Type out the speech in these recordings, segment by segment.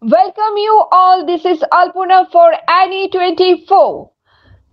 Welcome you all. This is Alpuna for Annie 24.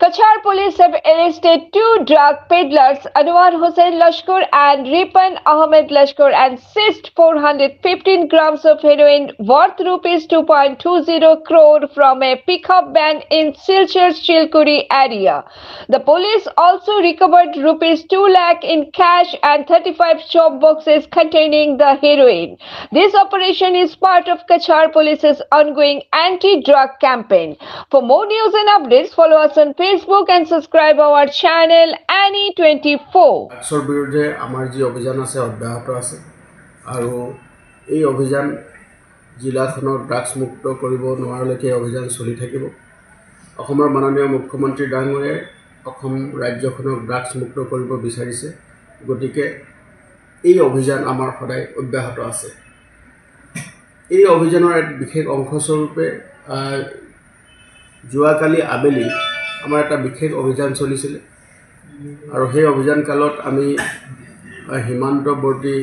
Kachar police have arrested two drug peddlers, Anwar Hussain Lashkar and Ripan Ahmed Lashkar, and seized 415 grams of heroin worth rupees 2.20 crore from a pickup van in Silchar Chilkuri area. The police also recovered rupees 2 lakh in cash and 35 chop boxes containing the heroin. This operation is part of Kachar police's ongoing anti-drug campaign. For more news and updates, follow us on Facebook and subscribe our channel Annie 24. ড্ৰাগছৰ বিৰুদ্ধে আমাৰ যি অভিযান আছে অব্যাহত আছে আৰু এই অভিযান জিলাখনক ড্ৰাগছ মুক্ত কৰিব নোৱাৰলৈকে অভিযান চলি থাকিব। অসমৰ মাননীয় মুখ্যমন্ত্ৰী ডাঙৰীয়াই অসম ৰাজ্যখনক ড্ৰাগছ মুক্ত কৰিব বিচাৰিছে, গতিকে এই অভিযান আমাৰ সদায় অব্যাহত আছে। এই অভিযানৰ এক বিশেষ অংশস্বৰূপে যোৱাকালি আবেলি আমাৰ এটা বিশেষ অভিযান চলিছিল আৰু সেই অভিযান কালত আমি সীমান্তৱৰ্তী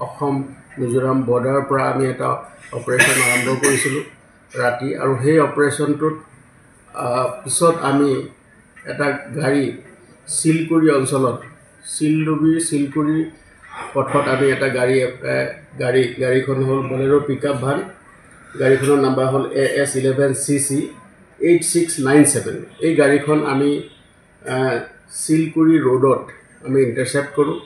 অসম মিজোৰাম বৰ্ডাৰৰ পৰা আমি এটা অপাৰেশ্যন আৰম্ভ কৰিছিলোঁ ৰাতি, আৰু সেই অপাৰেশ্যনটোত পিছত আমি এটা গাড়ী শিলকুৰি অঞ্চলত শিলকুৰি পথত আমি এটা গাড়ীখন হ'ল বলেৰো পিকআপ ভান। গাড়ীখনৰ নাম্বাৰ হ'ল AS11CC 8697। এই গাড়ীখন আমি শিলকুৰি ৰোডত আমি ইণ্টাৰচেপ্ট কৰোঁ।